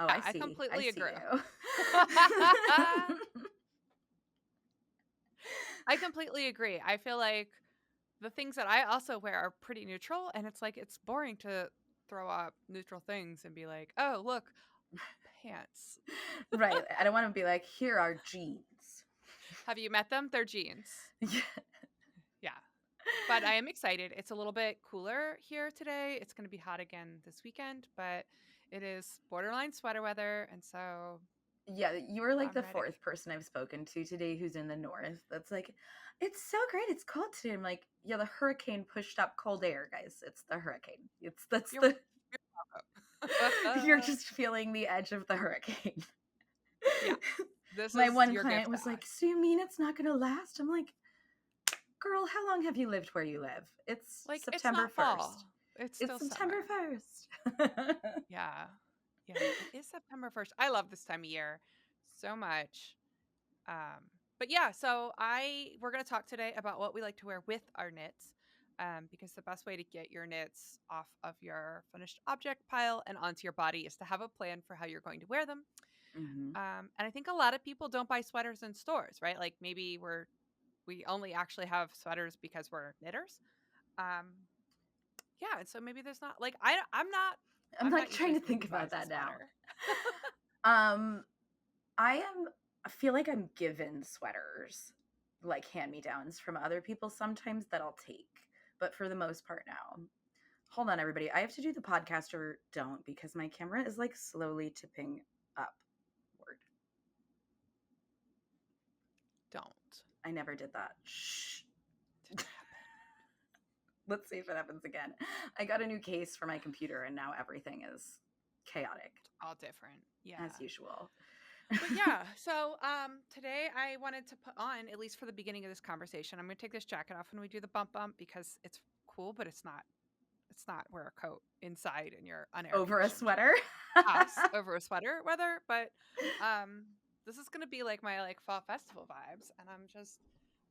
Oh, Yeah, I I see. I completely see agree. you. I completely agree. I feel like the things that I also wear are pretty neutral, and it's like it's boring to throw up neutral things and be like, "Oh, look, pants." Right. I don't want to be like, here are jeans. Have you met them? They're jeans. Yeah. Yeah. But I am excited. It's a little bit cooler here today. It's going to be hot again this weekend, but it is borderline sweater weather, and so Yeah, you were like I'm the ready. fourth person I've spoken to today who's in the north. That's like, it's so great. It's cold today. I'm like, yeah, the hurricane pushed up cold air, guys. It's the hurricane. It's that's You're the you're welcome. just feeling the edge of the hurricane. Yeah. This My is one your client gift to was like, us. so you mean it's not gonna last? I'm like, girl, how long have you lived where you live? It's Like, it's September not 1st. fall. It's It's still September summer. 1st. Yeah. Yeah. It is September 1st. I love this time of year so much. But yeah, so we're gonna talk today about what we like to wear with our knits. Because the best way to get your knits off of your finished object pile and onto your body is to have a plan for how you're going to wear them. Hmm. And I think a lot of people don't buy sweaters in stores, right? Like maybe we only actually have sweaters because we're knitters. Um, yeah, and so maybe there's not like I'm I'm like not trying usually to someone think who about buys a that now. sweater. Um, I feel like I'm given sweaters, like hand-me-downs from other people sometimes that I'll take, but for the most part now. Hold on, everybody. I have to do the podcast or don't because my camera is like slowly tipping upward. Don't. I never did that. Shh. Didn't happen. Let's see if it happens again. I got a new case for my computer and now everything is chaotic All different. Yeah. as usual. But yeah, so today I wanted to put on, at least for the beginning of this conversation, I'm gonna take this jacket off when we do the bump bump because it's cool, but it's not wear a coat inside in your unair Over a conditioned sweater. house over a sweater weather. But um this is gonna be like my like fall festival vibes, and I'm just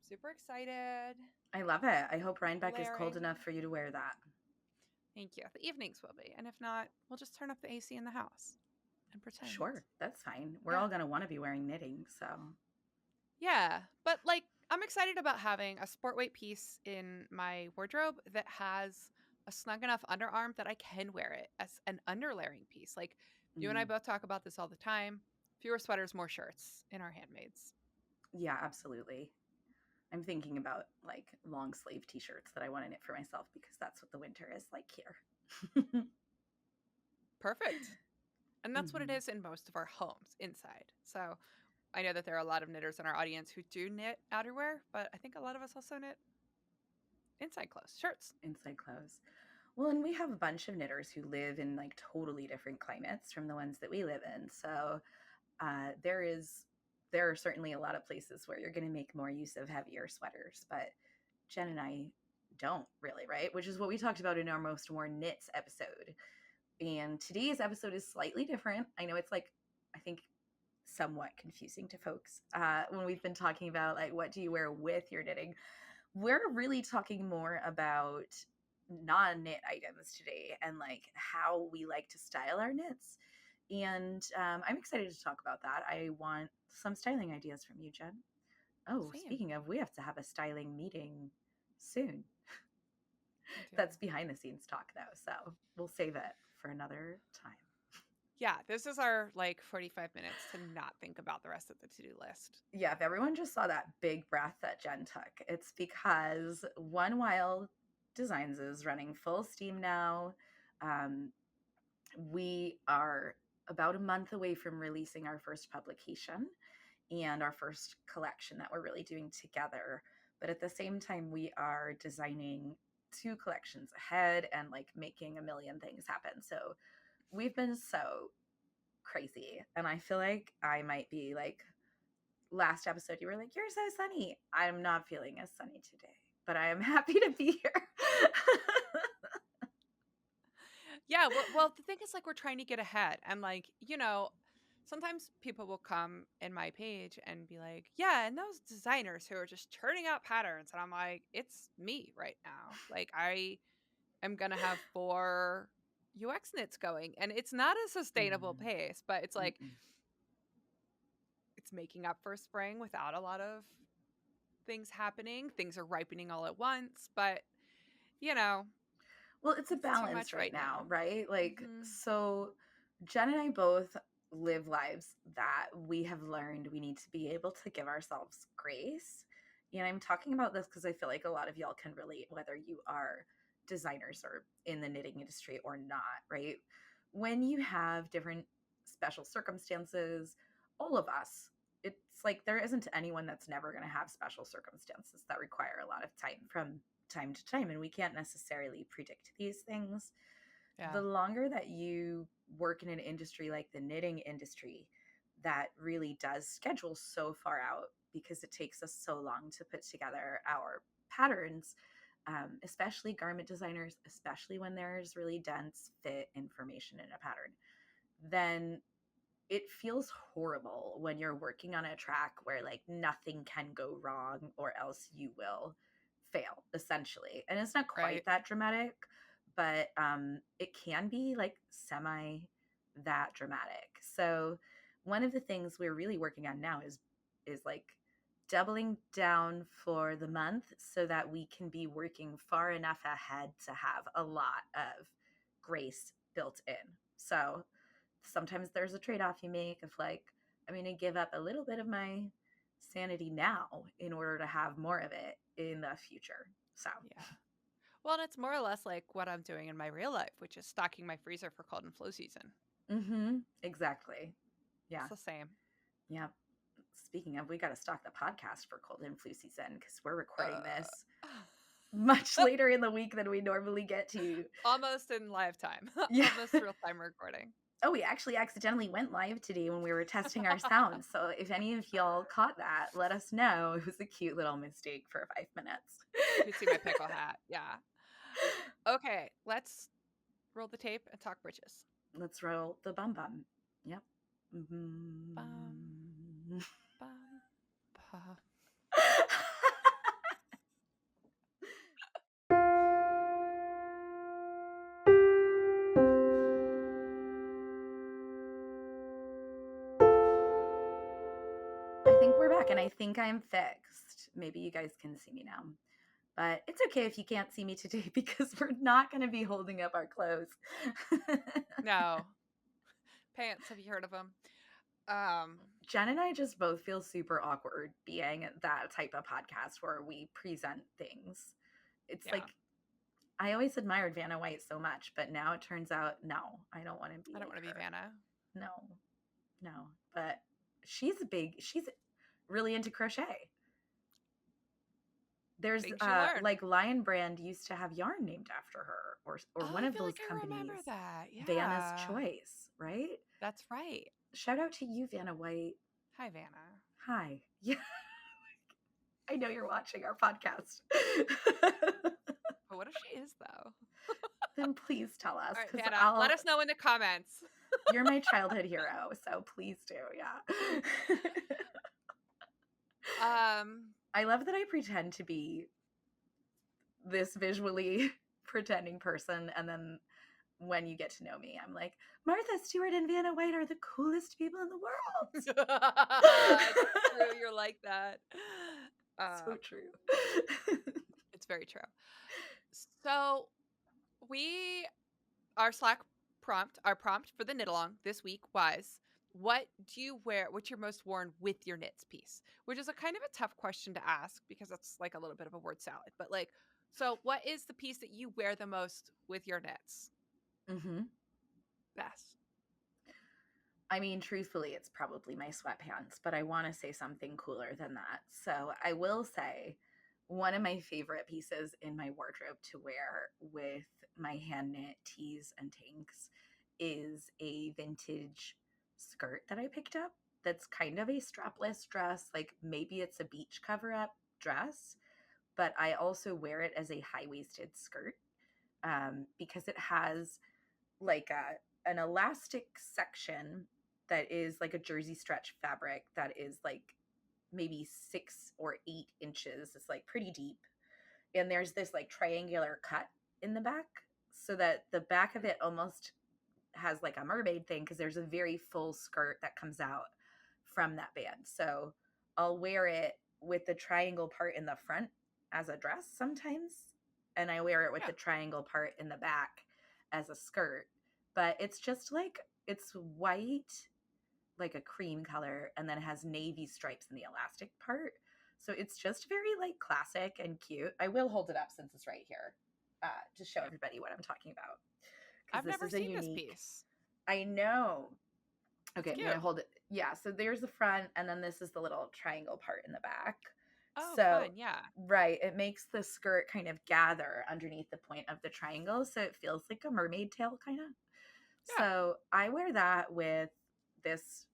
super excited. I love it. I hope Rhinebeck is cold Layering. enough for you to wear that. Thank you. The evenings will be. And if not, we'll just turn up the AC in the house and pretend. Sure, that's fine. We're Yeah. all going to want to be wearing knitting, so. Yeah. But like, I'm excited about having a sport weight piece in my wardrobe that has a snug enough underarm that I can wear it as an underlayering piece. Like, you and I Mm, both talk about this all the time. Fewer sweaters, more shirts in our handmaids. yeah, absolutely. I'm thinking about like long sleeve t-shirts that I want to knit for myself because that's what the winter is like here. Perfect. And that's what it Hmm. is in most of our homes inside. So I know that there are a lot of knitters in our audience who do knit outerwear, but I think a lot of us also knit inside clothes, shirts. Inside clothes. Well, and we have a bunch of knitters who live in like totally different climates from the ones that we live in. So uh, there is there are certainly a lot of places where you're going to make more use of heavier sweaters, but Jen and I don't really, right? Which is what we talked about in our most worn knits episode. And today's episode is slightly different. I know it's like, I think, somewhat confusing to folks when we've been talking about like what do you wear with your knitting. We're really talking more about non-knit items today and like how we like to style our knits. And I'm excited to talk about that. I want some styling ideas from you, Jen. Oh, Same. speaking of, we have to have a styling meeting soon. We do. That's behind the scenes talk though, so we'll save it for another time. Yeah, this is our like 45 minutes to not think about the rest of the to-do list. Yeah, if everyone just saw that big breath that Jen took, it's because One Wild Designs is running full steam now. Um, we are about a month away from releasing our first publication and our first collection that we're really doing together. But at the same time, we are designing two collections ahead and like making a million things happen. So we've been so crazy. And I feel like I might be like last episode, you were like, you're so sunny. I'm not feeling as sunny today, but I am happy to be here. Yeah, well, the thing is like we're trying to get ahead, and like, sometimes people will come in my page and be like, "Yeah, and those designers who are just churning out patterns." And I'm like, "It's me right now. Like I am going to have 4 UX knits going, and it's not a sustainable Mm, pace, but it's like mm-mm. it's making up for spring without a lot of things happening. Things are ripening all at once, but you know, Well, it's a it's too balance much right right now, now. right? Like, Hmm. so Jen and I both live lives that we have learned we need to be able to give ourselves grace. And I'm talking about this because I feel like a lot of y'all can relate, whether you are designers or in the knitting industry or not, right? When you have different special circumstances, all of us, it's like there isn't anyone that's never going to have special circumstances that require a lot of time from time to time, and we can't necessarily predict these things. Yeah. The longer that you work in an industry like the knitting industry that really does schedule so far out because it takes us so long to put together our patterns, especially garment designers, especially when there's really dense fit information in a pattern, then it feels horrible when you're working on a track where like nothing can go wrong or else you will fail essentially. And it's not quite Right. that dramatic, but it can be like semi that dramatic. So one of the things we're really working on now is like doubling down for the month so that we can be working far enough ahead to have a lot of grace built in. So sometimes there's a trade-off you make of like, I'm going to give up a little bit of my sanity now in order to have more of it in the future. So Yeah. Well, and it's more or less like what I'm doing in my real life, which is stocking my freezer for cold and flu season. exactly. Yeah. It's the same. Yeah. Speaking of, we got to stock the podcast for cold and flu season because we're recording Uh, this much later in the week than we normally get to. almost in live time, Yeah. almost real time recording. Oh, we actually accidentally went live today when we were testing our sound. So if any of y'all caught that, let us know. It was a cute little mistake for 5 minutes. You could see my pickle hat. Yeah. Okay, let's roll the tape and talk bridges. Let's roll the bum bum. Yep. Bum, Mhm. bum, bum. I think we're back, and I think I'm fixed. Maybe you guys can see me now. But it's okay if you can't see me today because we're not going to be holding up our clothes. No. Pants, have you heard of them? Um, Jen and I just both feel super awkward being that type of podcast where we present things. It's yeah. like I always admired Vanna White so much, but now it turns out no, I don't want to be I don't like want to be her. Vanna. No, no. But she's really into crochet. There's Things you learn. like Lion Brand used to have yarn named after her, or Oh, one I of feel those like I remember companies, that. Vanna's Yeah. Choice, right? That's right. Shout out to you, Vanna White. Hi, Vanna. Hi. Yeah, I know you're watching our podcast. But what if she is, though? Then please tell us, All right, because Vanna, let I'll. us know in the comments. You're my childhood hero, so please do. Yeah. Um, I love that I pretend to be this visually pretending person, and then when you get to know me, I'm like, Martha Stewart and Vanna White are the coolest people in the it's world. true. You're like that. So Um, true. it's very true. So we our prompt for the knit along this week was, what do you wear? What's your most worn with your knits piece? Which is a kind of a tough question to ask because it's like a little bit of a word salad. But like, so what is the piece that you wear the most with your knits? hmm Bess. I mean, truthfully, it's probably my sweatpants, but I want to say something cooler than that. So I will say one of my favorite pieces in my wardrobe to wear with my hand knit tees and tanks is a vintage skirt that I picked up that's kind of a strapless dress. Like maybe it's a beach cover up dress, but I also wear it as a high waisted skirt because it has like an elastic section that is like a jersey stretch fabric that is like maybe 6 or 8 inches. It's like pretty deep. And there's this like triangular cut in the back. so that the back of it almost has like a mermaid thing because there's a very full skirt that comes out from that band. So I'll wear it with the triangle part in the front as a dress sometimes, and I wear it with Yeah. the triangle part in the back as a skirt. But it's just like it's white, like a cream color, and then it has navy stripes in the elastic part. So it's just very like classic and cute. I will hold it up since it's right here to show Yeah. everybody what I'm talking about because I've this never is a seen this unique. piece. I know. It's Okay, I'm gonna cute. hold it. Yeah, so there's the front, and then this is the little triangle part in the back. Oh, So, fun. Yeah. right, it makes the skirt kind of gather underneath the point of the triangle, so it feels like a mermaid tail, kind of. Yeah. So, I wear that with this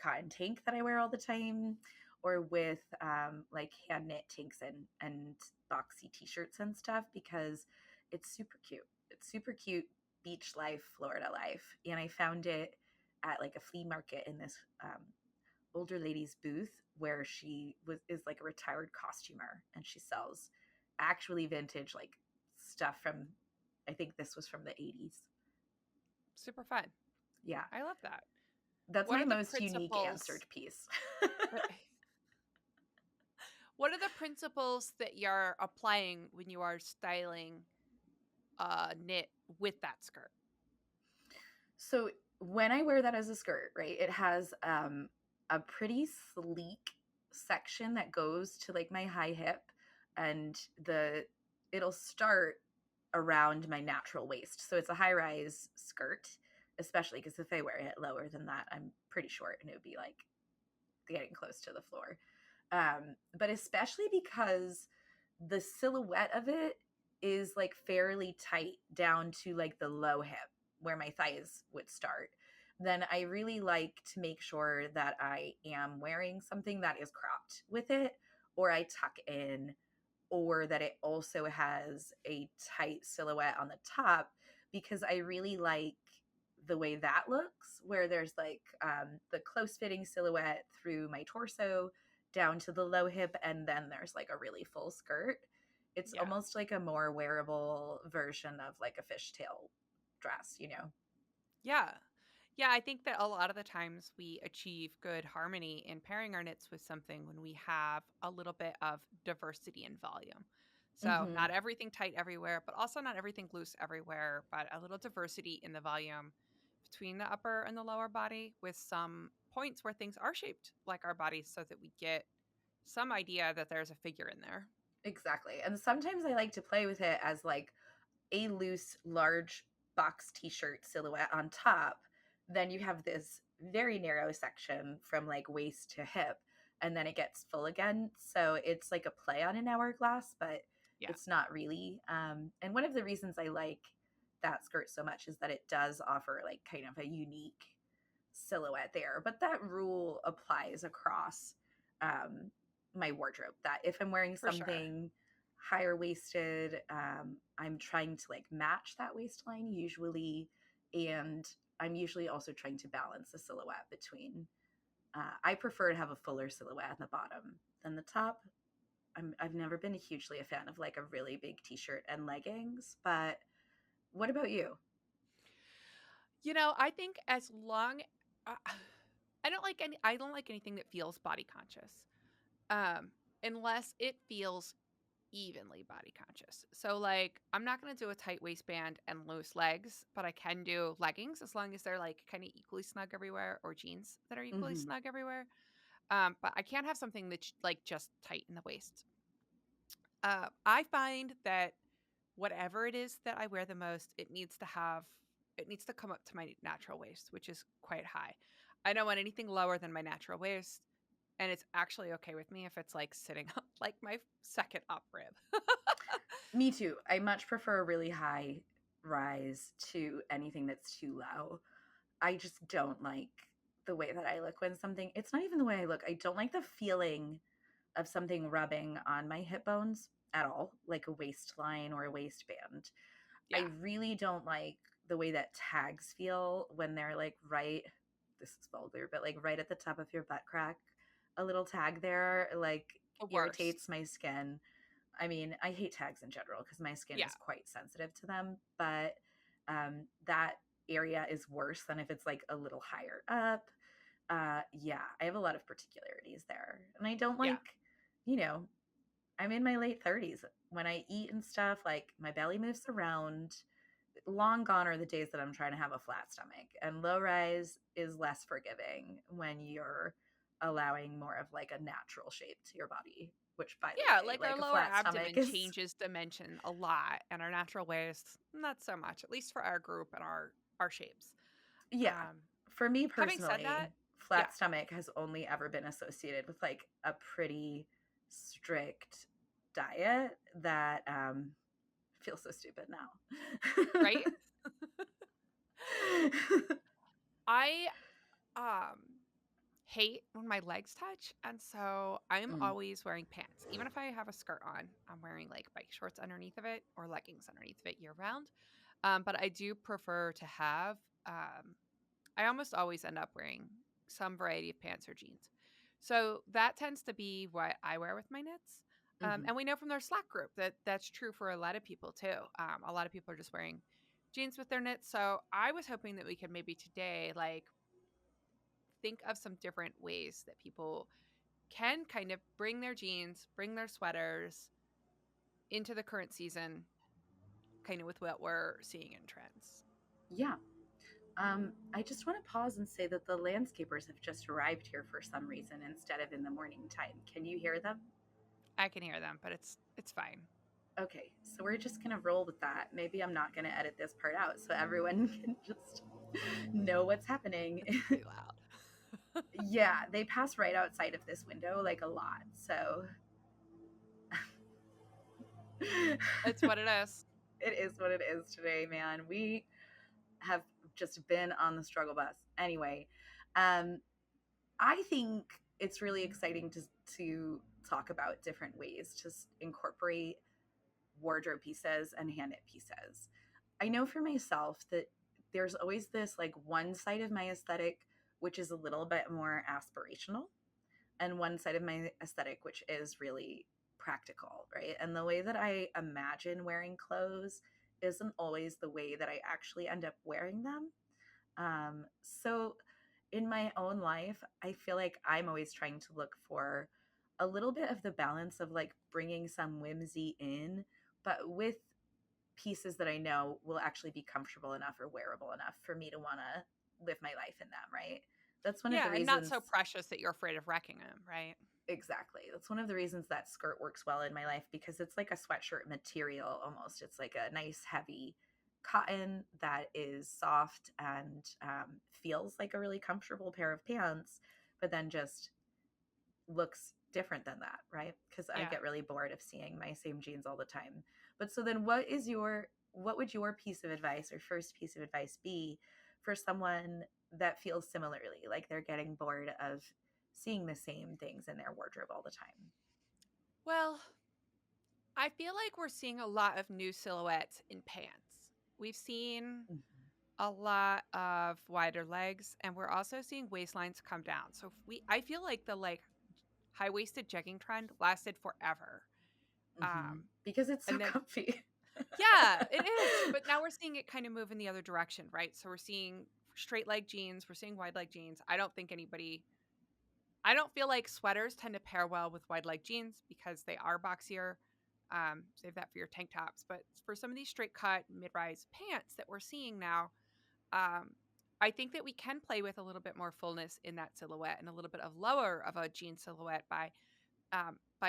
cotton tank that I wear all the time, or with like hand knit tanks and boxy t-shirts and stuff because it's super cute. It's super cute beach life, Florida life, and I found it at like a flea market in this older lady's booth where she was is like a retired costumer and she sells actually vintage like stuff from I think this was from the 80s. Super fun. Yeah, I love that. that's What my are the most unique principles? answered piece. What are the principles that you're applying when you are styling knit with that skirt? So when I wear that as a skirt, right, it has a pretty sleek section that goes to like my high hip, and the it'll start around my natural waist. So it's a high rise skirt, especially because if I wear it lower than that, I'm pretty short and it would be like getting close to the floor. But especially because the silhouette of it is like fairly tight down to like the low hip where my thighs would start, then I really like to make sure that I am wearing something that is cropped with it, or I tuck in, or that it also has a tight silhouette on the top because I really like the way that looks, where there's like the close fitting silhouette through my torso down to the low hip, and then there's like a really full skirt. It's Yeah. almost like a more wearable version of like a fishtail dress, you know? Yeah. Yeah, I think that a lot of the times we achieve good harmony in pairing our knits with something when we have a little bit of diversity in volume. So, Mm-hmm. not everything tight everywhere, but also not everything loose everywhere, but a little diversity in the volume between the upper and the lower body with some points where things are shaped like our bodies so that we get some idea that there's a figure in there. Exactly. And sometimes I like to play with it as like a loose, large box t shirt silhouette on top, then you have this very narrow section from like waist to hip, and then it gets full again. So it's like a play on an hourglass, but Yeah, it's not really. And one of the reasons I like that skirt so much is that it does offer like kind of a unique silhouette there. But that rule applies across um, my wardrobe. That if I'm wearing for sure. something higher waisted, I'm trying to like match that waistline usually, and I'm usually also trying to balance the silhouette between. I prefer to have a fuller silhouette at the bottom than the top. I've never been hugely a fan of like a really big t-shirt and leggings, but what about you? I think as long uh, I don't like anything that feels body conscious. Um unless it feels evenly body conscious. So like I'm not going to do a tight waistband and loose legs, but I can do leggings as long as they're like kind of equally snug everywhere or jeans that are equally Hmm. snug everywhere. But I can't have something that's like just tight in the waist. I find that whatever it is that I wear the most, it needs to come up to my natural waist, which is quite high. I don't want anything lower than my natural waist, and it's actually okay with me if it's like sitting up like my second up rib. Me too. I much prefer a really high rise to anything that's too low. I just don't like the way that I look when something, it's not even the way I look. I don't like the feeling of something rubbing on my hip bones at all, like a waistline or a waistband. I Yeah, really don't like the way that tags feel when they're like right, this is vulgar, but like right at the top of your butt crack. A little tag there like the worst. irritates my skin. I mean, I hate tags in general because my skin Yeah. is quite sensitive to them, but that area is worse than if it's like a little higher up. Yeah, I have a lot of particularities there. And I don't Yeah. like, you know, I'm in my late 30s. When I eat and stuff, like my belly moves around. Long gone are the days that I'm trying to have a flat stomach. And low rise is less forgiving when you're allowing more of like a natural shape to your body, which by the Yeah, way, like our like a lower flat stomach abdomen is, changes dimension a lot, and our natural waist not so much, at least for our group and our shapes. yeah. Um, For me Having said that, personally, yeah, flat stomach has only ever been associated with like a pretty strict diet that feels so stupid now. right? I um hate when my legs touch, and so I'm Mm, always wearing pants. Even if I have a skirt on, I'm wearing like bike shorts underneath of it or leggings underneath of it year round. But I do prefer to have I almost always end up wearing some variety of pants or jeans. So that tends to be what I wear with my knits. mhm. And we know from their Slack group that that's true for a lot of people too. A lot of people are just wearing jeans with their knits. So I was hoping that we could maybe today, like, think of some different ways that people can kind of bring their jeans, bring their sweaters into the current season, kind of with what we're seeing in trends. Yeah. I just want to pause and say that the landscapers have just arrived here for some reason instead of in the morning time. Can you hear them? I can hear them, but it's fine. Okay, so we're just gonna roll with that. Maybe I'm not gonna edit this part out so everyone can just know what's happening. It's pretty loud. Yeah, they pass right outside of this window like a lot. So It's what it is. it is what it is today, man. We have just been on the struggle bus. Anyway, um, I think it's really exciting to talk about different ways to incorporate wardrobe pieces and hand knit pieces. I know for myself that there's always this like one side of my aesthetic which is a little bit more aspirational, and one side of my aesthetic which is really practical, right? And the way that I imagine wearing clothes isn't always the way that I actually end up wearing them. So in my own life, I feel like I'm always trying to look for a little bit of the balance of like bringing some whimsy in, but with pieces that I know will actually be comfortable enough or wearable enough for me to want to live my life in them, right? That's one of the Yeah, and not reasons. so precious that you're afraid of wrecking them, right? Exactly. That's one of the reasons that skirt works well in my life because it's like a sweatshirt material almost. It's like a nice, heavy cotton that is soft and feels like a really comfortable pair of pants, but then just looks different than that, right? Because I Yeah. get really bored of seeing my same jeans all the time. But so then what would your piece of advice or first piece of advice be for someone that feels similarly, like they're getting bored of seeing the same things in their wardrobe all the time? Well, I feel like we're seeing a lot of new silhouettes in pants. We've seen Mhm. a lot of wider legs, and we're also seeing waistlines come down. So if I feel like the like high-waisted jegging trend lasted forever. Because it's so And then comfy. yeah, it is. But now we're seeing it kind of move in the other direction, right? So we're seeing straight leg jeans, we're seeing wide leg jeans. I don't feel like sweaters tend to pair well with wide leg jeans because they are boxier. Save that for your tank tops. But for some of these straight cut mid rise pants that we're seeing now, um, I think that we can play with a little bit more fullness in that silhouette and a little bit of lower of a jean silhouette by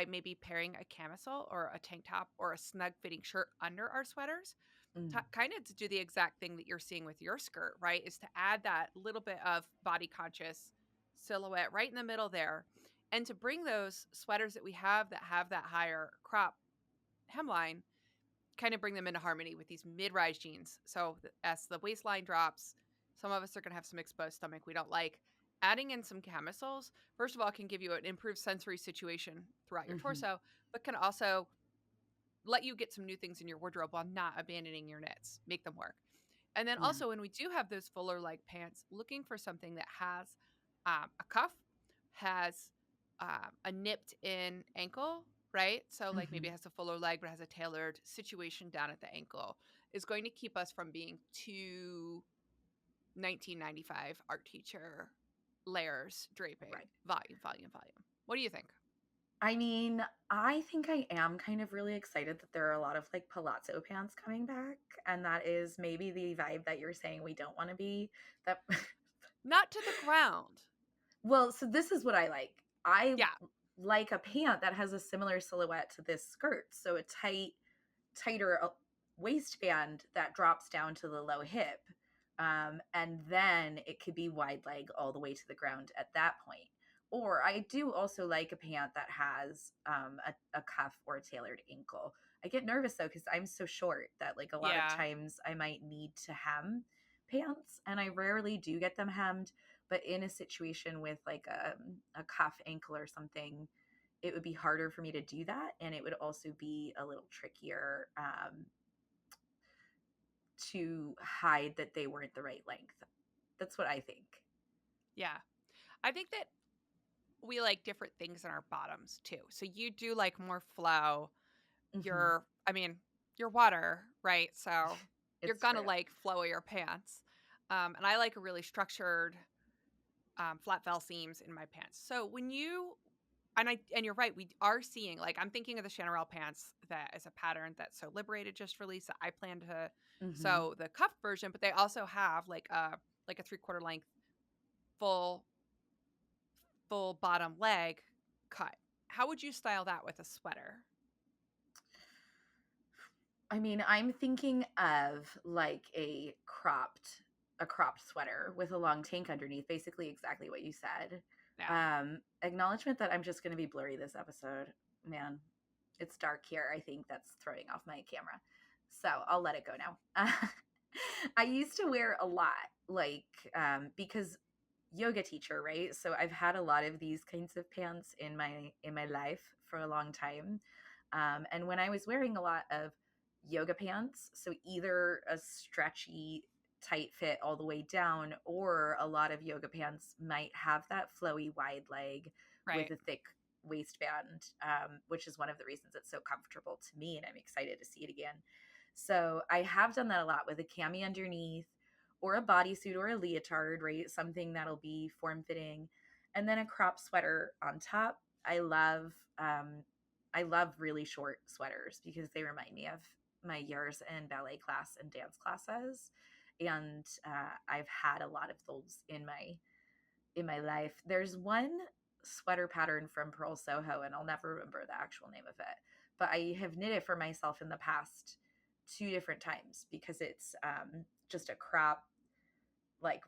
maybe pairing a camisole or a tank top or a snug fitting shirt under our sweaters, Mm, kind of to do the exact thing that you're seeing with your skirt, right? Is to add that little bit of body conscious silhouette right in the middle there. And to bring those sweaters that we have that higher crop hemline, kind of bring them into harmony with these mid-rise jeans. So as the waistline drops, some of us are going to have some exposed stomach we don't like. Adding in some camisoles, first of all, can give you an improved sensory situation throughout your mhm, torso, but can also let you get some new things in your wardrobe while not abandoning your knits. Make them work. And then yeah. also, when we do have those fuller leg pants, looking for something that has a cuff, has a nipped in ankle, right? So like maybe it Mhm. has a fuller leg but has a tailored situation down at the ankle is going to keep us from being too 1995 art teacher layers draping Right. volume, volume, volume. What do you think? I mean, I think I am kind of really excited that there are a lot of like palazzo pants coming back, and that is maybe the vibe that you're saying we don't want to be. That Not to the ground. Well, so this is what I like. I Yeah, like a pant that has a similar silhouette to this skirt, so a tighter waistband that drops down to the low hip, and then it could be wide leg all the way to the ground at that point. Or I do also like a pant that has a cuff or a tailored ankle. I get nervous though because I'm so short that like a lot of yeah, times I might need to hem pants, and I rarely do get them hemmed. But in a situation with like a cuff ankle or something, it would be harder for me to do that, and it would also be a little trickier to hide that they weren't the right length. That's what I think. yeah. I think that we like different things in our bottoms too. So you do like more flow. Hmm. I mean, you're water, right? So you're It's gonna true. like flowier pants. And I like a really structured flat fell seams in my pants. So when you and you're right, we are seeing like I'm thinking of the Chanel pants that is a pattern that So Liberated just released that I plan to Hmm. sew the cuff version, but they also have like a 3/4 length full full bottom leg cut. How would you style that with a sweater? I mean, I'm thinking of like a cropped sweater with a long tank underneath, basically exactly what you said. Yeah. Acknowledgement that I'm just going to be blurry this episode. Man, it's dark here. I think that's throwing off my camera. So I'll let it go now. I used to wear a lot, like, because yoga teacher, right? So I've had a lot of these kinds of pants in my life for a long time. And when I was wearing a lot of yoga pants, so either a stretchy tight fit all the way down, or a lot of yoga pants might have that flowy wide leg with Right. a thick waistband, which is one of the reasons it's so comfortable to me, and I'm excited to see it again. So I have done that a lot with a cami underneath, or a bodysuit or a leotard, right? Something that'll be form fitting, and then a crop sweater on top. I love I love really short sweaters because they remind me of my years in ballet class and dance classes, and I've had a lot of those in my life. There's one sweater pattern from Pearl Soho, and I'll never remember the actual name of it, but I have knit it for myself in the past two different times because it's just a crop, like,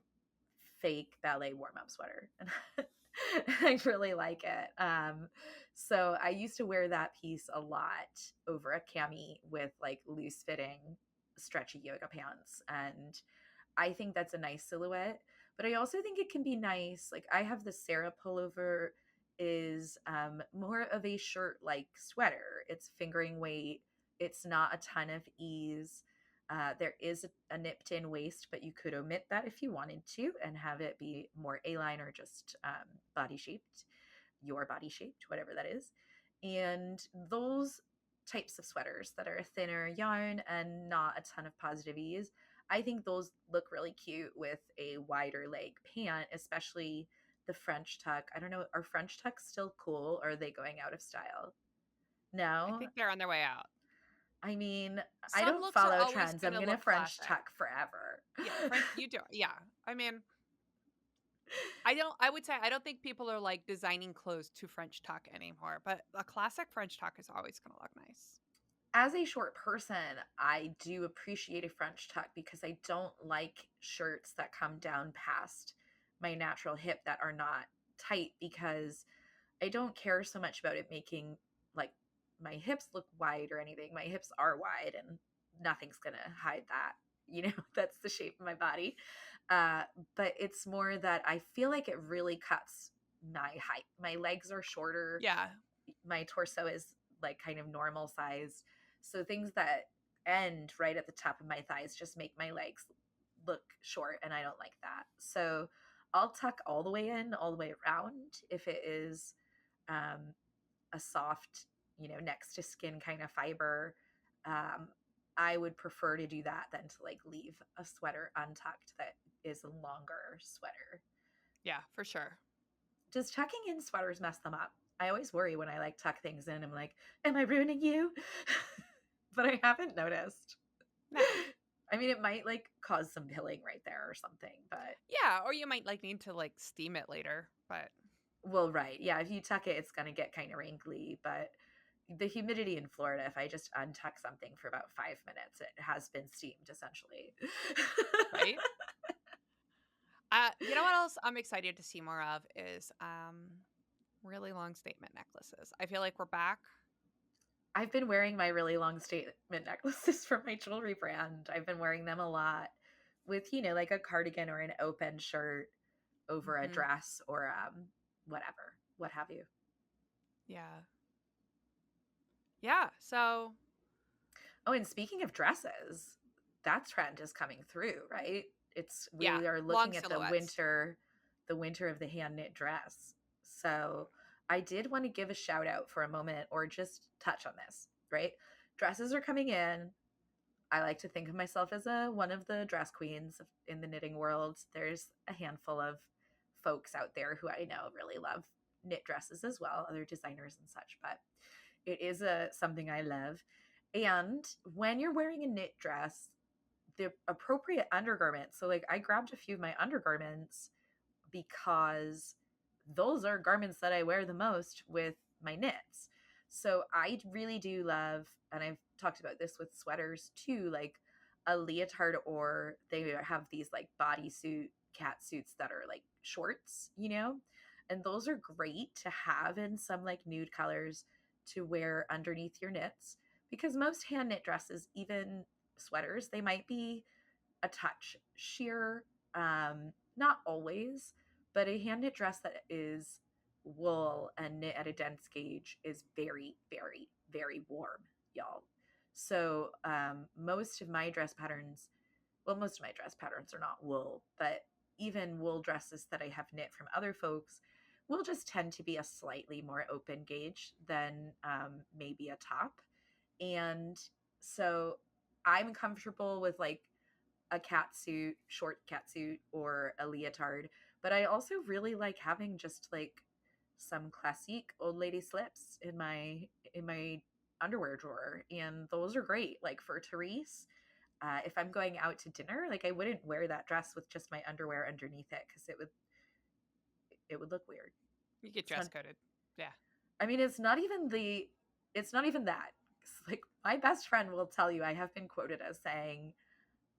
fake ballet warm up sweater. And I really like it. So I used to wear that piece a lot over a cami with like loose fitting, stretchy yoga pants. And I think that's a nice silhouette. But I also think it can be nice. Like I have the Sarah pullover is more of a shirt like sweater. It's fingering weight. It's not a ton of ease. There is a nipped in waist, but you could omit that if you wanted to and have it be more A-line or just body shaped, your body shaped, whatever that is. And those types of sweaters that are a thinner yarn and not a ton of positive ease, I think those look really cute with a wider leg pant, especially the French tuck. I don't know, are French tucks still cool or are they going out of style? I No? think they're on their way out. I mean, I Some don't looks are follow always trends. I'm gonna going to look French classic. tuck forever. Yeah, French you do. Yeah. I mean, I would say I don't think people are like designing clothes to French tuck anymore, but a classic French tuck is always gonna look nice. As a short person, I do appreciate a French tuck because I don't like shirts that come down past my natural hip that are not tight, because I don't care so much about it making like my hips look wide or anything. My hips are wide and nothing's going to hide that. You know, that's the shape of my body. Uh, but it's more that I feel like it really cuts my height. My legs are shorter, Yeah. my torso is like kind of normal sized. So things that end right at the top of my thighs just make my legs look short, and I don't like that. So I'll tuck all the way in, all the way around if it is a soft next to skin kind of fiber, um, I would prefer to do that than to like leave a sweater untucked that is a longer sweater. Yeah, for sure. Does tucking in sweaters mess them up? I always worry when I like tuck things in. I'm like, am I ruining you? But I haven't noticed. No. I mean, it might like cause some pilling right there or something, but Yeah, or you might like need to like steam it later, but well, right. Yeah, if you tuck it, it's going to get kind of wrinkly, but the humidity in Florida, if I just untuck something for about 5 minutes, it has been steamed essentially. right? You know what else I'm excited to see more of is really long statement necklaces. I feel like we're back. I've been wearing my really long statement necklaces from my jewelry brand. I've been wearing them a lot with, like a cardigan or an open shirt over a Hmm. dress or whatever, what have you. Yeah. Yeah. So, Oh, and speaking of dresses, that trend is coming through, right? yeah, We are long looking at silhouettes. the winter of the hand knit dress. So I did want to give a shout out for a moment or just touch on this, right? Dresses are coming in. I like to think of myself as one of the dress queens in the knitting world. There's a handful of folks out there who I know really love knit dresses as well, other designers and such, but it is a something I love. And when you're wearing a knit dress, the appropriate undergarments. So like I grabbed a few of my undergarments because those are garments that I wear the most with my knits. So I really do love, and I've talked about this with sweaters too, like a leotard, or they have these like bodysuit cat suits that are like shorts. And those are great to have in some like nude colors to wear underneath your knits because most hand knit dresses, even sweaters, they might be a touch sheer, not always, but a hand knit dress that is wool and knit at a dense gauge is very, very, very warm, y'all. So most of my dress patterns are not wool, but even wool dresses that I have knit from other folks will just tend to be a slightly more open gauge than maybe a top. And so I'm comfortable with like a cat suit, short cat suit, or a leotard. But I also really like having just like some classique old lady slips in my underwear drawer, and those are great. Like for Therese, if I'm going out to dinner, like I wouldn't wear that dress with just my underwear underneath it because it would look weird. You get It's dress not. coded. Yeah. I mean, It's not even that. Like my best friend will tell you, I have been quoted as saying,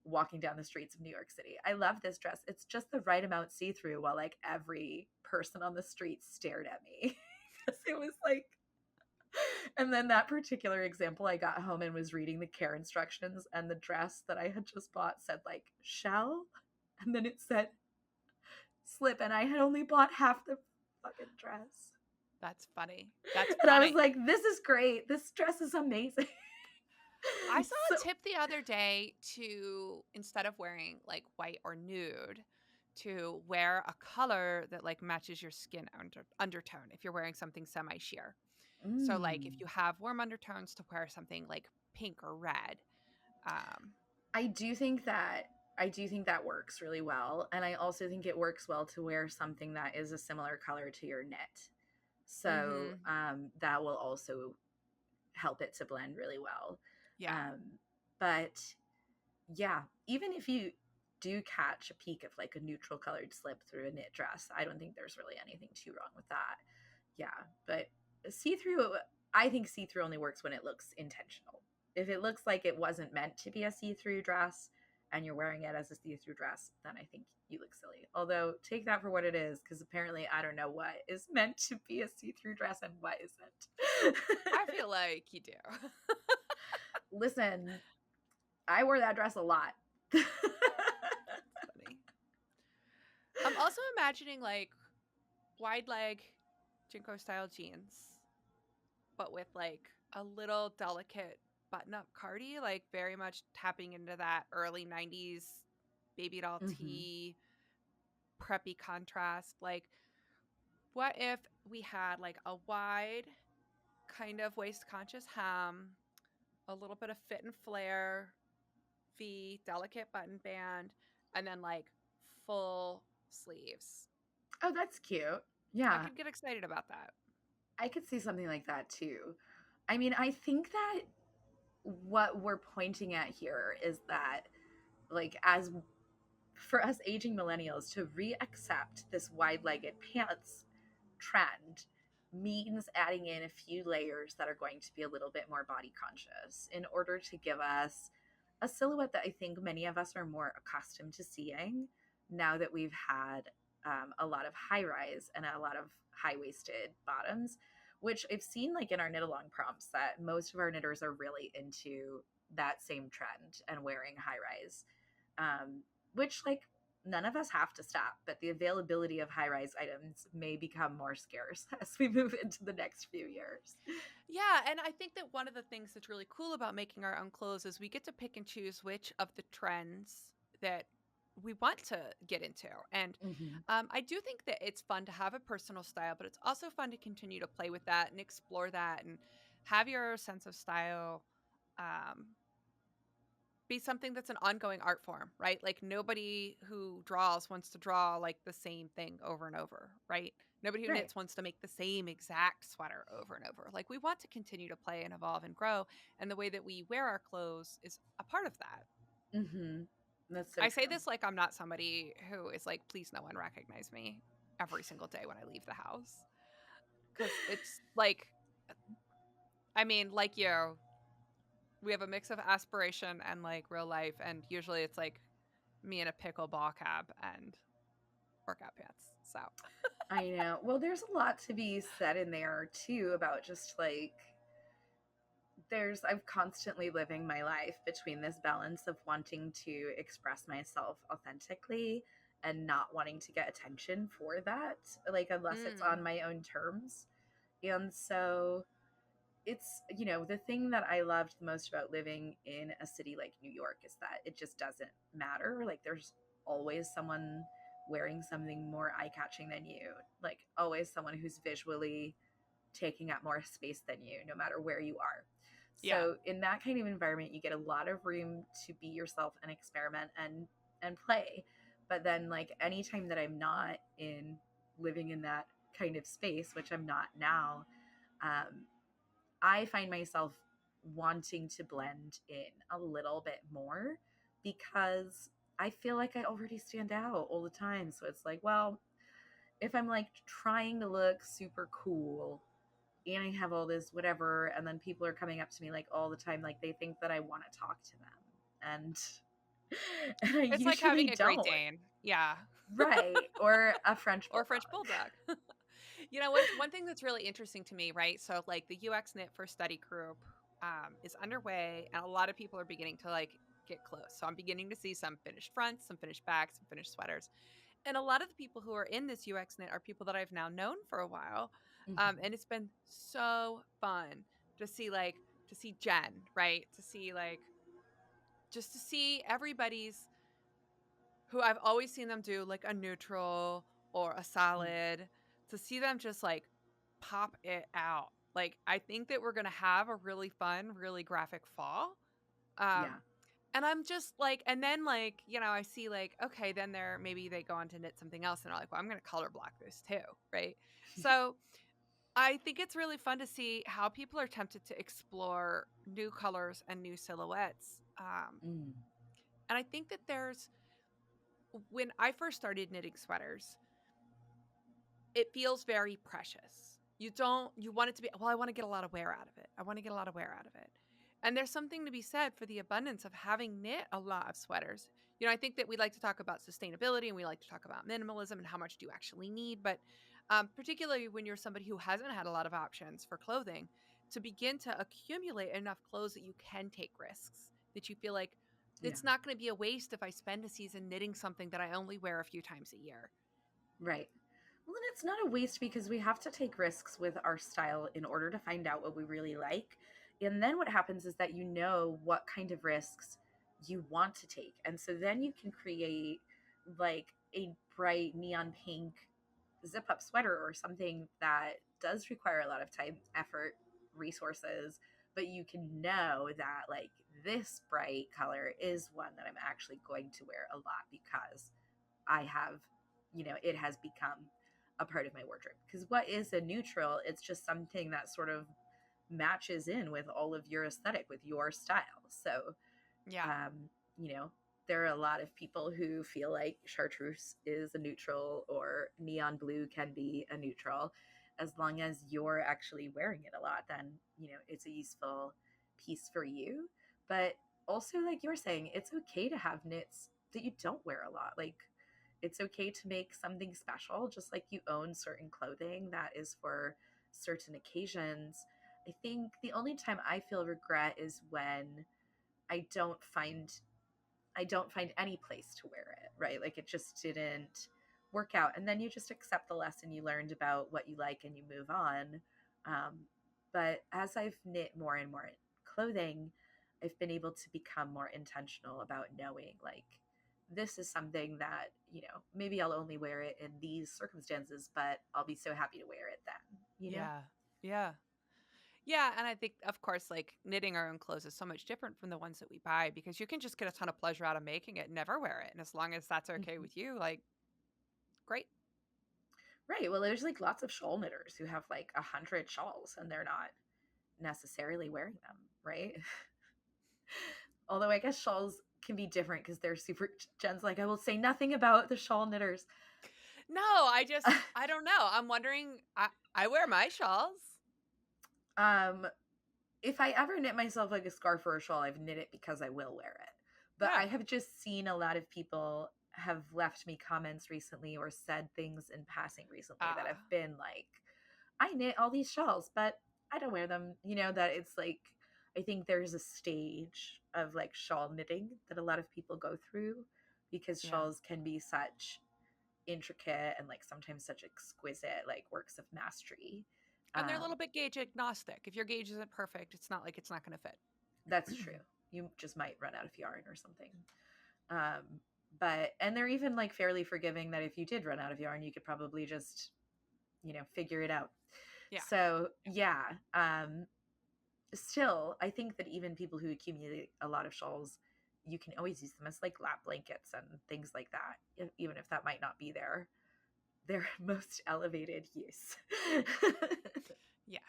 walking down the streets of New York City, I love this dress. It's just the right amount see through while like every person on the street stared at me. Because it was like, and then that particular example, I got home and was reading the care instructions, and the dress that I had just bought said like shell, and then it said slip, and I had only bought half the fucking dress. That's funny. That's And I was funny. like, this is great. This dress is amazing. I saw So, a tip the other day to, instead of wearing like white or nude, to wear a color that like matches your skin undertone if you're wearing something semi sheer. So like if mm. you have warm undertones, to wear something like pink or red. Um, I do think that I do think that works really well, and I also think it works well to wear something that is a similar color to your knit. So mhm. that will also help it to blend really well. Yeah. Um, but yeah, even if you do catch a peek of like a neutral colored slip through a knit dress, I don't think there's really anything too wrong with that. Yeah, but see through, I think see through only works when it looks intentional. If it looks like it wasn't meant to be a see through dress and you're wearing it as a see through dress, then I think you look silly. Although, take that for what it is, because apparently I don't know what is meant to be a see through dress and what isn't. I feel like you do. Listen, I wore that dress a lot. That's funny. I'm also imagining like wide leg Jinko style jeans, but with like a little delicate button up cardi, like very much tapping into that early 90s baby doll Hmm. tee, preppy contrast. Like, what if we had like a wide kind of waist conscious hem, a little bit of fit and flare, V, delicate button band, and then like full sleeves. Oh, that's cute. I Yeah, could get excited about that. I could see something like that too. I mean, I think that what we're pointing at here is that, like, as for us aging millennials to re-accept this wide-legged pants trend means adding in a few layers that are going to be a little bit more body conscious in order to give us a silhouette that I think many of us are more accustomed to seeing now that we've had a lot of high rise and a lot of high waisted bottoms, which I've seen like in our knit along prompts that most of our knitters are really into that same trend and wearing high rise, um, which like none of us have to stop, but the availability of high rise items may become more scarce as we move into the next few years. Yeah, and I think that one of the things that's really cool about making our own clothes is we get to pick and choose which of the trends that we want to get into. And Mm-hmm. I do think that it's fun to have a personal style, but it's also fun to continue to play with that and explore that and have your sense of style um, be something that's an ongoing art form, right? Like nobody who draws wants to draw like the same thing over and over, right? Nobody who Right. knits wants to make the same exact sweater over and over. Like we want to continue to play and evolve and grow, and the way that we wear our clothes is a part of that. Mm-hmm. That's so I say true. this like I'm not somebody who is like, please no one recognize me every single day when I leave the house. Cause it's like, I mean, like you, we have a mix of aspiration and like real life. And usually it's like me in a pickleball cap and workout pants. So, I know. Well, there's a lot to be said in there too about just like I'm constantly living my life between this balance of wanting to express myself authentically and not wanting to get attention for that, like unless it's mm, on my own terms. And so it's, the thing that I loved the most about living in a city like New York is that it just doesn't matter. Like there's always someone wearing something more eye-catching than you, like always someone who's visually taking up more space than you, no matter where you are. yeah. So in that kind of environment, you get a lot of room to be yourself and experiment and play. But then like anytime that I'm not in living in that kind of space, which I'm not now, um, I find myself wanting to blend in a little bit more because I feel like I already stand out all the time. So it's like, well, if I'm like trying to look super cool and I have all this whatever, and then people are coming up to me like all the time, like they think that I want to talk to them, and and I It's like having usually a Great don't. Dane. Yeah. Right, or a French Or a French bulldog. Bulldog. You know, what's one thing that's really interesting to me, right? So, like, the UX Knit for Study group is underway, and a lot of people are beginning to like get close. So, I'm beginning to see some finished fronts, some finished backs, some finished sweaters. And a lot of the people who are in this UX Knit are people that I've now known for a while. And Hmm. it's been so fun to see, like, to see Jen, right? To see, like, just to see everybody's who I've always seen them do like a neutral or a solid, to see them just like pop it out. Like I think that we're gonna have a really fun, really graphic fall. Um, Yeah, and I'm just like, and then like, you know, I see like, okay, then they're maybe they go on to knit something else and are like, well, I'm gonna color block this too, right? So I think it's really fun to see how people are tempted to explore new colors and new silhouettes. mm, And I think that there's when I first started knitting sweaters, it feels very precious. You want it to be, well, I want to get a lot of wear out of it. I want to get a lot of wear out of it. And there's something to be said for the abundance of having knit a lot of sweaters. You know, I think that we like to talk about sustainability and we like to talk about minimalism and how much do you actually need. But particularly when you're somebody who hasn't had a lot of options for clothing, to begin to accumulate enough clothes that you can take risks, that you feel like yeah, it's not going to be a waste if I spend a season knitting something that I only wear a few times a year. right. Well, then it's not a waste because we have to take risks with our style in order to find out what we really like. And then what happens is that you know what kind of risks you want to take. And so then you can create like a bright neon pink zip up sweater or something that does require a lot of time, effort, resources, but you can know that like this bright color is one that I'm actually going to wear a lot because I have, it has become a part of my wardrobe. Because what is a neutral? It's just something that sort of matches in with all of your aesthetic, with your style. So, Yeah. um, you know, there are a lot of people who feel like chartreuse is a neutral or neon blue can be a neutral. As long as you're actually wearing it a lot, then, it's a useful piece for you. But also, like you're saying, it's okay to have knits that you don't wear a lot. Like, it's okay to make something special, just like you own certain clothing that is for certain occasions. I think the only time I feel regret is when I don't find I don't find any place to wear it, right? Like it just didn't work out. And then you just accept the lesson you learned about what you like and you move on. Um, but as I've knit more and more clothing, I've been able to become more intentional about knowing like this is something that, maybe I'll only wear it in these circumstances, but I'll be so happy to wear it then. Yeah. Yeah. Yeah, and I think, of course, like knitting our own clothes is so much different from the ones that we buy because you can just get a ton of pleasure out of making it and never wear it. And as long as that's okay Mhm. with you, like, great. Right. Well, there's like lots of shawl knitters who have like 100 shawls and they're not necessarily wearing them, right? Although I guess shawls can be different because they're super. Jen's like, I will say nothing about the shawl knitters. No, I don't know. I'm wondering, I wear my shawls. um, if I ever knit myself like a scarf or a shawl, I've knit it because I will wear it. But Yeah. I have just seen a lot of people have left me comments recently or said things in passing recently that have Ah, been like, I knit all these shawls, but I don't wear them. That it's like, I think there's a stage of like shawl knitting that a lot of people go through because yeah. shawls can be such intricate and like sometimes such exquisite like works of mastery. And they're a little Um, bit gauge agnostic. If your gauge isn't perfect, it's not like it's not going to that's fit. true. You just might run out of yarn or something. Um, but and they're even like fairly forgiving that if you did run out of yarn, you could probably just figure it out. Yeah. So yeah, still, I think that even people who accumulate a lot of shawls, you can always use them as like lap blankets and things like that, even if that might not be their most elevated use. Yes.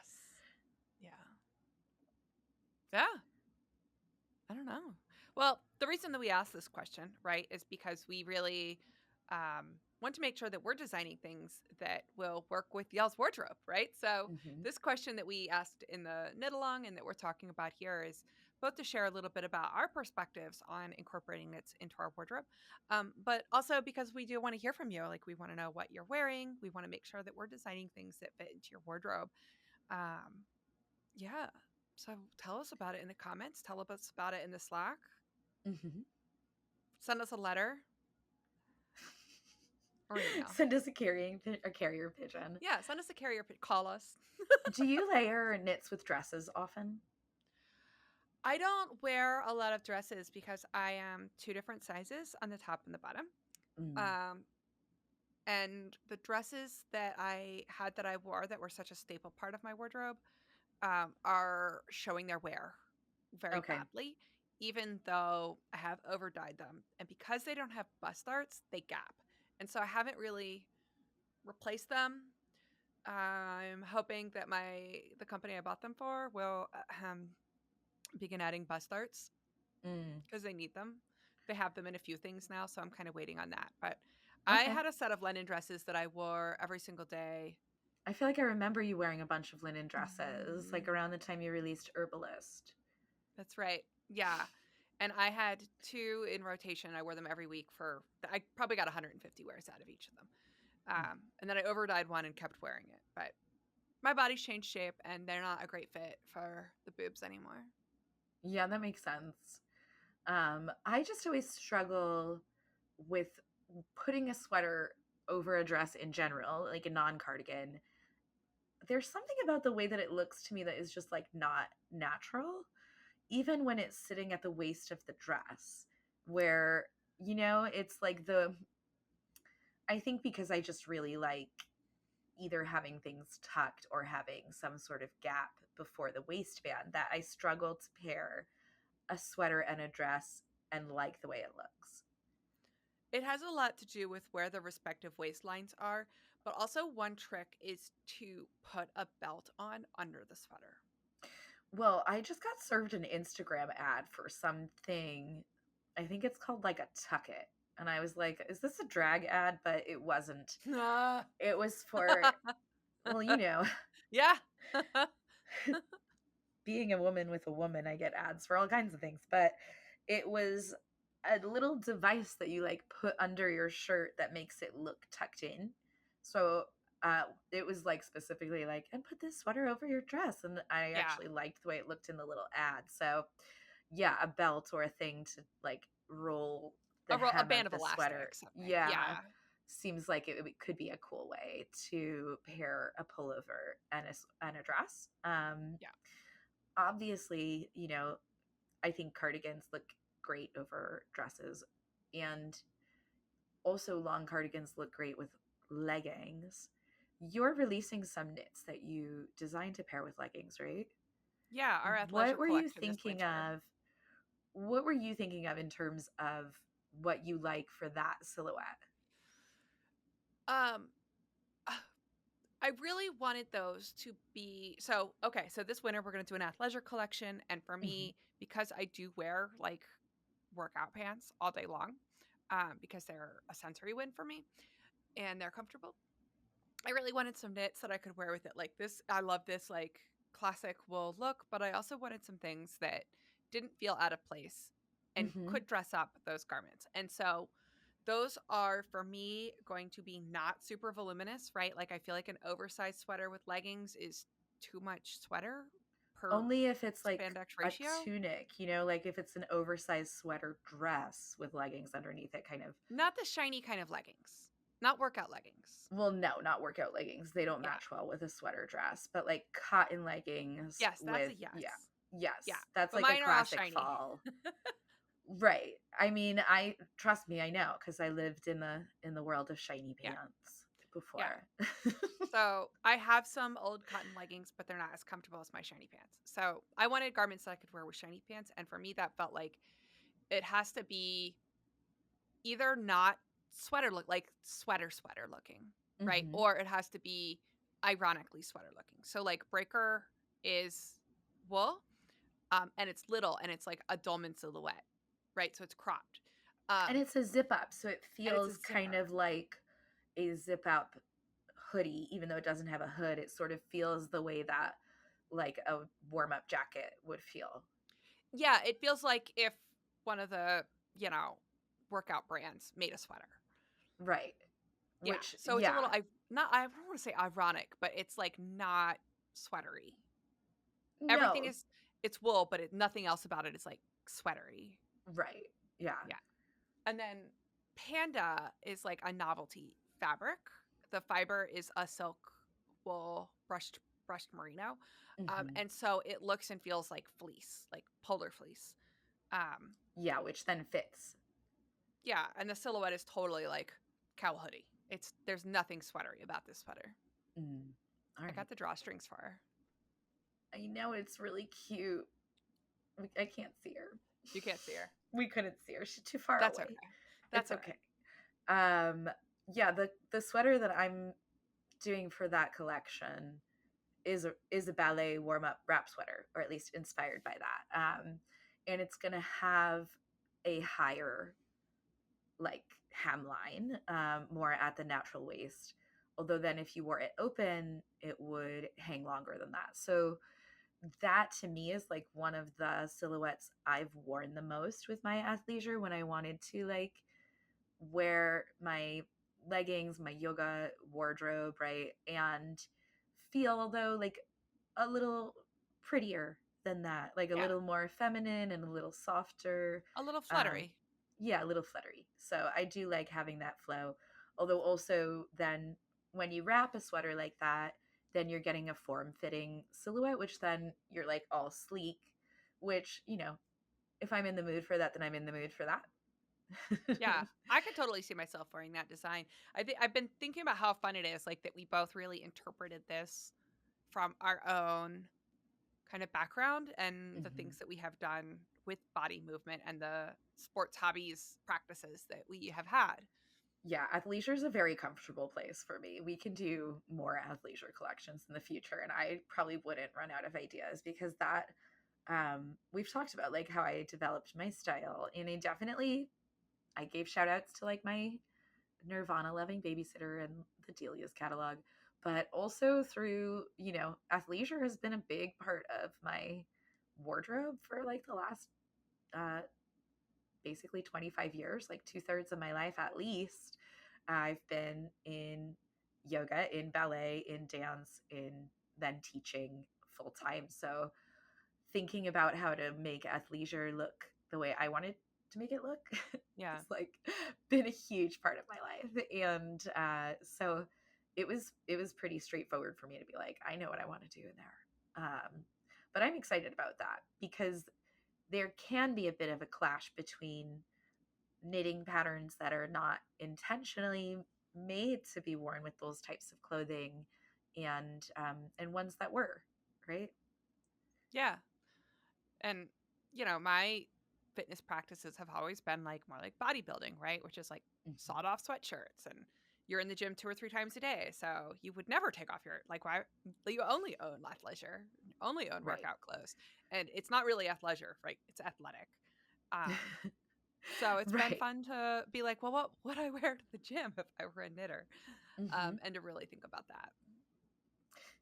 Yeah. Yeah. I don't know. Well, the reason that we asked this question, right, is because we really want to make sure that we're designing things that will work with y'all's wardrobe, right? So, Hmm. this question that we asked in the knit along and that we're talking about here is both to share a little bit about our perspectives on incorporating knits into our wardrobe, but also because we do want to hear from you. Like, we want to know what you're wearing. We want to make sure that we're designing things that fit into your wardrobe. Um, yeah. So tell us about it in the comments. Tell us about it in the Slack. Hmm. Send us a letter or an email. Send us a carrier pigeon. Yeah, send us a carrier. Call us. Do you layer knits with dresses often? I don't wear a lot of dresses because I am two different sizes on the top and the bottom. Mm. Um, and the dresses that I had that I wore that were such a staple part of my wardrobe are showing their wear very Okay. badly, even though I have over dyed them. And because they don't have bust darts, they gap. And so I haven't really replaced them. I'm hoping that the company I bought them for will begin adding bust darts Mm. because they need them. They have them in a few things now, so I'm kind of waiting on that. But I Okay. had a set of linen dresses that I wore every single day. I feel like I remember you wearing a bunch of linen dresses, like Mhm. around the time you released Herbalist. That's right. Yeah. And I had two in rotation. I wore them every week I probably got 150 wears out of each of them. Mm. And then I overdyed one and kept wearing it. But my body's changed shape and they're not a great fit for the boobs anymore. Yeah, that makes sense. I just always struggle with putting a sweater over a dress in general, like a non cardigan. There's something about the way that it looks to me that is just like not natural, even when it's sitting at the waist of the dress, where, it's like I think because I just really like, either having things tucked or having some sort of gap before the waistband that I struggle to pair a sweater and a dress and like the way it looks. It has a lot to do with where the respective waistlines are, but also one trick is to put a belt on under the sweater. Well, I just got served an Instagram ad for something. I think it's called like a tuck it. And I was like, is this a drag ad? But it wasn't. Ah. It was for, well, you know, Yeah. being a woman with a woman, I get ads for all kinds of things. But it was a little device that you like put under your shirt that makes it look tucked in. So it was like specifically like, and put this sweater over your dress. And I Yeah. actually liked the way it looked in the little ad. So yeah, a belt or a thing to like roll the A hem of band of the sweater. elastic, something. Yeah, Yeah. seems like it could be a cool way to pair a pullover and a dress. Yeah. Obviously, I think cardigans look great over dresses, and also long cardigans look great with leggings. You're releasing some knits that you designed to pair with leggings, right? Yeah. Our What athleisure were you collection this thinking winter. of? What were you thinking of in terms of what you like for that silhouette? Um, I really wanted those to be so okay. So this winter we're gonna do an athleisure collection, and for Mhm. me, because I do wear like workout pants all day long, because they're a sensory win for me and they're comfortable. I really wanted some knits that I could wear with it. Like this, I love this like classic wool look, but I also wanted some things that didn't feel out of place and Mhm. could dress up those garments. And so those are for me going to be not super voluminous, right? Like I feel like an oversized sweater with leggings is too much sweater per Only if it's like spandex a ratio. tunic, like if it's an oversized sweater dress with leggings underneath it, kind of. Not the shiny kind of leggings. Not workout leggings. Well, no, not workout leggings. They don't Yeah. match well with a sweater dress, but like cotton leggings Yes, that's with, a yeah, yes. Yeah. yes, that's But like a mine are all classic shiny. fall. Right. I mean, I trust me, I know because I lived in the world of shiny Yeah. pants Yeah. before. So I have some old cotton leggings, but they're not as comfortable as my shiny pants. So I wanted garments that I could wear with shiny pants. And for me, that felt like it has to be either not sweater look like sweater looking, right? Hmm. Or it has to be ironically sweater looking. So like breaker is wool, and it's little and it's like a dolman silhouette, right? So it's cropped. And Um, it's a zip up, so it and it's a feels kind zipper. of like a zip up hoodie, even though it doesn't have a hood. It sort of feels the way that like a warm up jacket would feel. Yeah, it feels like if one of the, you know, workout brands made a sweater. Right. Yeah. Which, So it's a yeah. little I not I don't want to say ironic, but it's like not sweatery. Everything No. is it's wool, but nothing else about it is like sweatery. Right. Yeah. Yeah. And then Panda is like a novelty fabric. The fiber is a silk wool brushed merino. Hmm. And so it looks and feels like fleece, like polar fleece. Um, Yeah, which then fits. yeah, and the silhouette is totally like cow hoodie. It's there's nothing sweatery about this sweater. Mm. All I right. got the drawstrings for her. I know it's really cute. I can't see her. You can't see her. We couldn't see her. She's too far That's away. okay. It's That's all right. okay. Yeah, the sweater that I'm doing for that collection is a ballet warm up wrap sweater, or at least inspired by that. And it's gonna have a higher like hemline, more at the natural waist. Although then if you wore it open, it would hang longer than that. So that to me is like one of the silhouettes I've worn the most with my athleisure when I wanted to like wear my leggings, my yoga wardrobe, right? And feel though like a little prettier than that, like a Yeah, little more feminine and a little softer. a little Um, fluttery. yeah, a little fluttery. So I do like having that flow. Although also then when you wrap a sweater like that, then you're getting a form-fitting silhouette, which then you're like all sleek, which, if I'm in the mood for that, then I'm in the mood for that. Yeah, I could totally see myself wearing that design. I've been thinking about how fun it is, like, that we both really interpreted this from our own kind of background and the Mhm. things that we have done with body movement and the sports hobbies practices that we have had. Yeah, athleisure is a very comfortable place for me. We can do more athleisure collections in the future, and I probably wouldn't run out of ideas because that we've talked about like how I developed my style, and I gave shout outs to like my Nirvana loving babysitter and the Delia's catalog, but also through, athleisure has been a big part of my wardrobe for like the last uh basically 25 years, like two-thirds of my life at least. I've been in yoga, in ballet, in dance, in then teaching full time. So thinking about how to make athleisure look the way I wanted to make it look Yeah. has like been a huge part of my life. And so it was pretty straightforward for me to be like, I know what I want to do in there. But I'm excited about that because there can be a bit of a clash between knitting patterns that are not intentionally made to be worn with those types of clothing and ones that were, right. Yeah. And, my fitness practices have always been like more like bodybuilding, right? Which is like Mhm. sawed off sweatshirts, and you're in the gym 2 or 3 times a day. So you would never take off your, like, why? You only own athleisure, only own Right. workout clothes. And it's not really athleisure, right? It's athletic. So it's been Right. fun to be like, well, what would I wear to the gym if I were a knitter? Hmm. And to really think about that.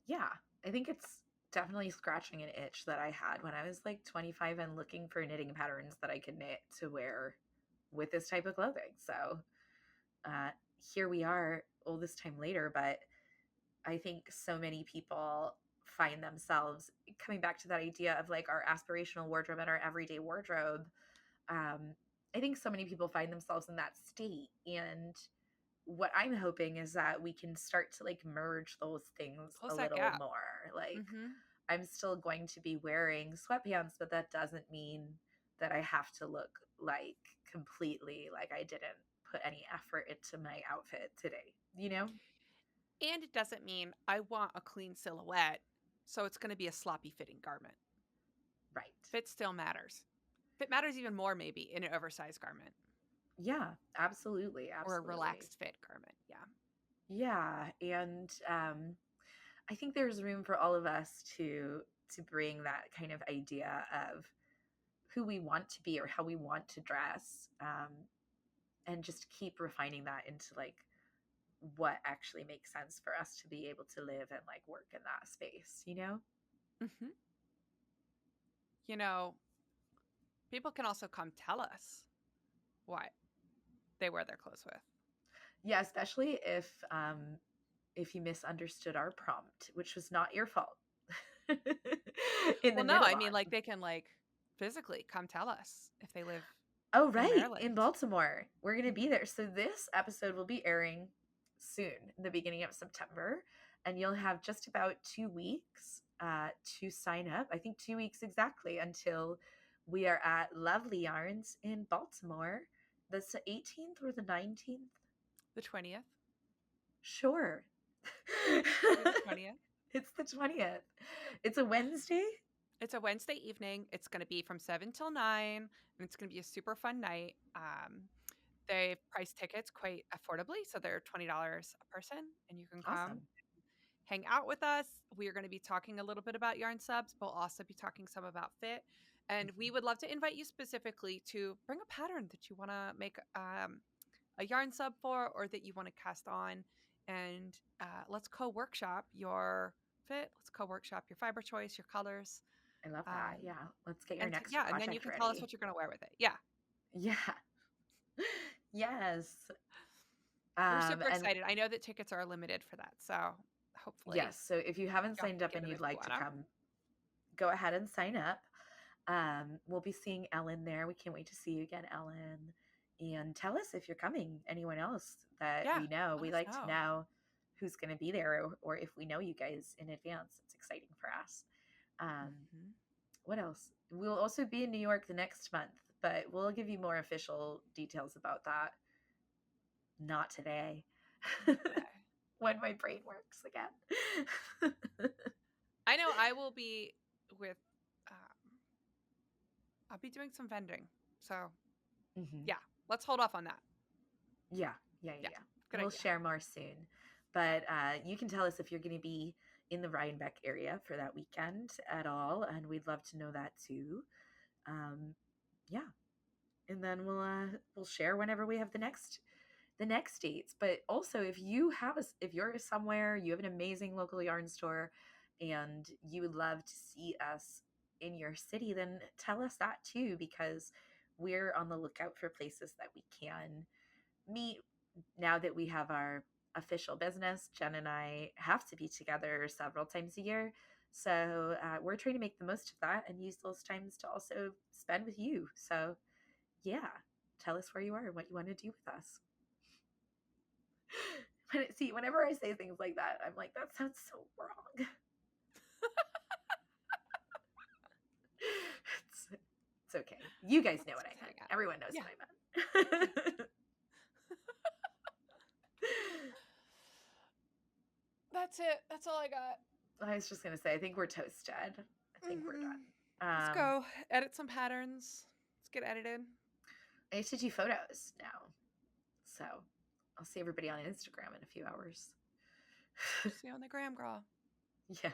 Yeah, I think it's definitely scratching an itch that I had when I was like 25 and looking for knitting patterns that I could knit to wear with this type of clothing. So uh, here we are all this time later, but I think so many people find themselves coming back to that idea of like our aspirational wardrobe and our everyday wardrobe. um, I think so many people find themselves in that state. And what I'm hoping is that we can start to like merge those things a Close that little gap. more. Like, Hmm. I'm still going to be wearing sweatpants, but that doesn't mean that I have to look like completely like I didn't put any effort into my outfit today, you know? And it doesn't mean I want a clean silhouette, so it's going to be a sloppy fitting garment. Right. Fit still matters. Fit matters even more, maybe, in an oversized garment Yeah, absolutely. or a Absolutely. relaxed fit garment. Yeah. Yeah. And I think there's room for all of us to bring that kind of idea of who we want to be or how we want to dress, and just keep refining that into like what actually makes sense for us to be able to live and like work in that space, you know? Hmm. You know, people can also come tell us what they wear their clothes with. Yeah, especially if you misunderstood our prompt, which was not your fault. In the Well, no, knit I mean, along. like, they can, like, physically come tell us if they live Oh, in right, in Maryland. Baltimore. We're gonna Mhm. be there. So this episode will be airing soon, the beginning of September, and you'll have just about 2 weeks to sign up. I think 2 weeks exactly until we are at Lovely Yarns in Baltimore. That's the 18th or the 19th. The 20th. Sure. It'll be the 20th. It's the 20th. It's a Wednesday. It's a Wednesday evening. It's gonna be from 7 till 9, and it's gonna be a super fun night. They've priced tickets quite affordably, so they're $20 a person, and you can come Awesome. hang out with us. We are going to be talking a little bit about yarn subs, but we'll also be talking some about fit. And we Mhm. would love to invite you specifically to bring a pattern that you want to make a yarn sub for, or that you want to cast on. And let's co workshop your fit. Let's co workshop your fiber choice, your colors. I love that. Um, Yeah. Let's get your and next yeah, and then you project can tell us ready. what you're going to wear with it. Yeah, Yeah. Yes. we're super And excited. I know that tickets are limited for that. So hopefully yes, so if you haven't y'all signed can up get and them you'd if you like want to to. come, go ahead and sign up. We'll be seeing Ellen there. We can't wait to see you again, Ellen. And tell us if you're coming. Anyone else that Yeah, we know. let We us like to know. know who's going to be there, or if we know you guys in advance. It's exciting for us. Um, Hmm. what else? We'll also be in New York the next month but we'll give you more official details about that. Not today. Not today. When my brain works again. I know I will be with, I'll be doing some vending. So Hmm. yeah, let's hold off on that. Yeah, yeah, yeah, Yeah, yeah. good We'll idea. share more soon. But you can tell us if you're going to be in the Rhinebeck area for that weekend at all, and we'd love to know that too. Um, yeah, and then we'll share whenever we have the next dates. But also, if you're somewhere, you have an amazing local yarn store, and you would love to see us in your city, then tell us that too, because we're on the lookout for places that we can meet. Now that we have our official business, Jen and I have to be together several times a year. So we're trying to make the most of that and use those times to also spend with you. So, yeah, tell us where you are and what you want to do with us. See, whenever I say things like that, I'm like, that sounds so wrong. It's okay. You guys know Let's what I just hang meant. out. Everyone knows Yeah, what I yeah. meant. That's it. That's all I got. I was just gonna say, I think we're toasted. I think we're Hmm. done. Let's go edit some patterns. Let's get edited. I used to do photos now, so I'll see everybody on Instagram in a few hours. See you on the gram, girl. Yeah.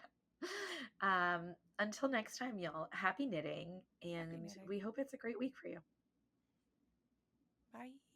Until next time, y'all. Happy knitting, Happy and knitting. we hope it's a great week for you. Bye.